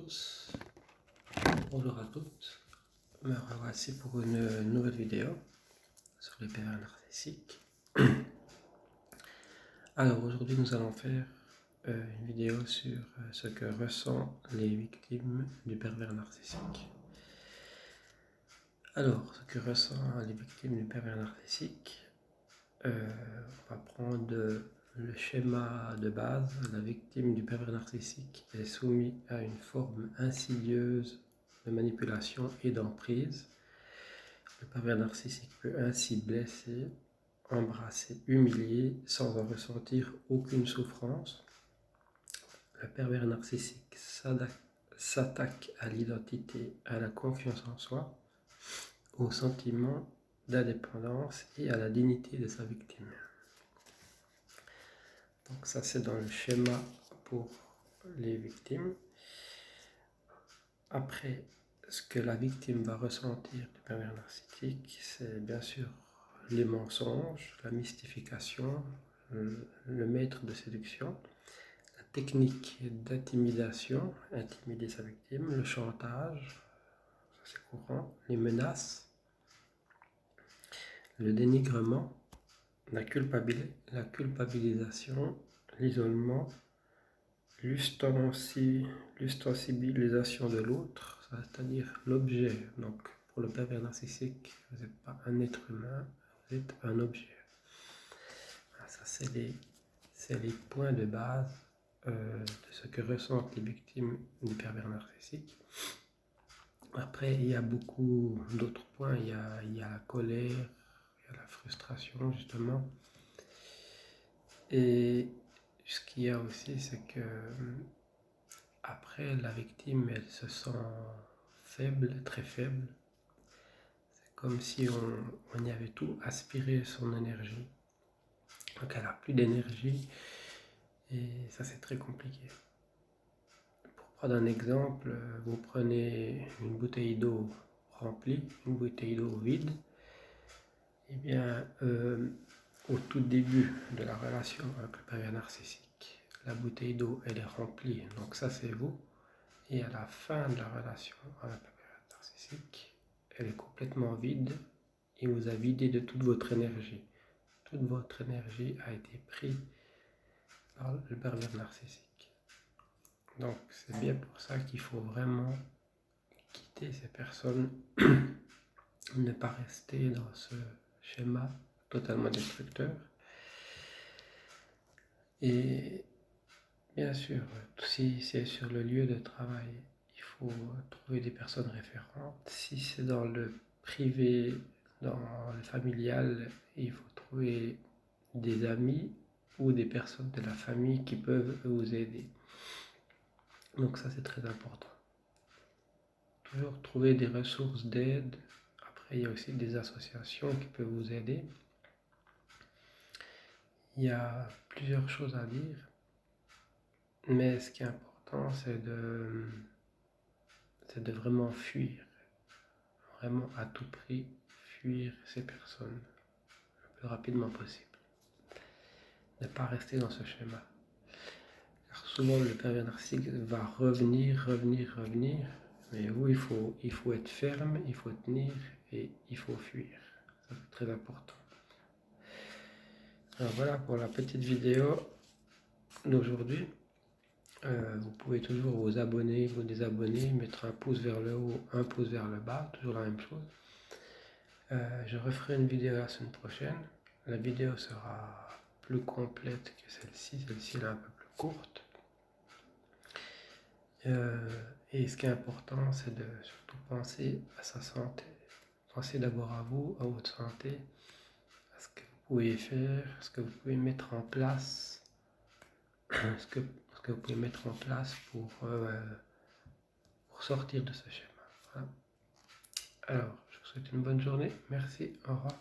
tous, bonjour à toutes, me revoici pour une nouvelle vidéo sur les pervers narcissiques. Alors aujourd'hui nous allons faire une vidéo sur ce que ressentent les victimes du pervers narcissique. Alors ce que ressentent les victimes du pervers narcissique, on va prendre le schéma de base. La victime du pervers narcissique est soumise à une forme insidieuse de manipulation et d'emprise. Le pervers narcissique peut ainsi blesser, embrasser, humilier sans en ressentir aucune souffrance. Le pervers narcissique s'attaque à l'identité, à la confiance en soi, au sentiment d'indépendance et à la dignité de sa victime. Donc ça c'est dans le schéma pour les victimes. Après, ce que la victime va ressentir du pervers narcissique, c'est bien sûr les mensonges, la mystification, le maître de séduction, la technique d'intimidation, intimider sa victime, le chantage, ça c'est courant, les menaces, le dénigrement, la culpabilisation, l'isolement, l'ustensibilisation de l'autre, c'est-à-dire l'objet. Donc pour le pervers narcissique, vous n'êtes pas un être humain, vous êtes un objet. Voilà, ça c'est les points de base de ce que ressentent les victimes du pervers narcissique. Après, il y a beaucoup d'autres points. Il y a la colère, il y a la frustration justement. Et ce qu'il y a aussi, c'est que après, la victime, elle se sent faible, très faible. C'est comme si on y avait tout aspiré son énergie. Donc elle n'a plus d'énergie et ça c'est très compliqué. Pour prendre un exemple, vous prenez une bouteille d'eau remplie, une bouteille d'eau vide. Et bien, au tout début de la relation avec le pervers narcissique, la bouteille d'eau elle est remplie, donc ça c'est vous. Et à la fin de la relation avec le pervers narcissique, elle est complètement vide. Il vous a vidé de toute votre énergie. Toute votre énergie a été prise par le pervers narcissique. Donc c'est bien pour ça qu'il faut vraiment quitter ces personnes, ne pas rester dans ce schéma totalement destructeur. Et bien sûr, si c'est sur le lieu de travail, il faut trouver des personnes référentes. Si c'est dans le privé, dans le familial, il faut trouver des amis ou des personnes de la famille qui peuvent vous aider. Donc ça c'est très important. Toujours trouver des ressources d'aide. Après il y a aussi des associations qui peuvent vous aider. Il y a plusieurs choses à dire. Mais ce qui est important, c'est de vraiment fuir, vraiment à tout prix, fuir ces personnes le plus rapidement possible. Ne pas rester dans ce schéma. Car souvent le pervers narcissique va revenir, mais vous, il faut être ferme, il faut tenir et il faut fuir. Ça, c'est très important. Alors voilà pour la petite vidéo d'aujourd'hui. Vous pouvez toujours vous abonner, vous désabonner, mettre un pouce vers le haut, un pouce vers le bas, toujours la même chose. Je referai une vidéo la semaine prochaine. La vidéo sera plus complète que celle-ci. Celle-ci est un peu plus courte. Et ce qui est important, c'est de surtout penser à sa santé. Pensez d'abord à vous, à votre santé, à ce que vous pouvez faire, ce que vous pouvez mettre en place, ce que vous pouvez mettre en place pour sortir de ce schéma. Voilà. Alors, je vous souhaite une bonne journée. Merci. Au revoir.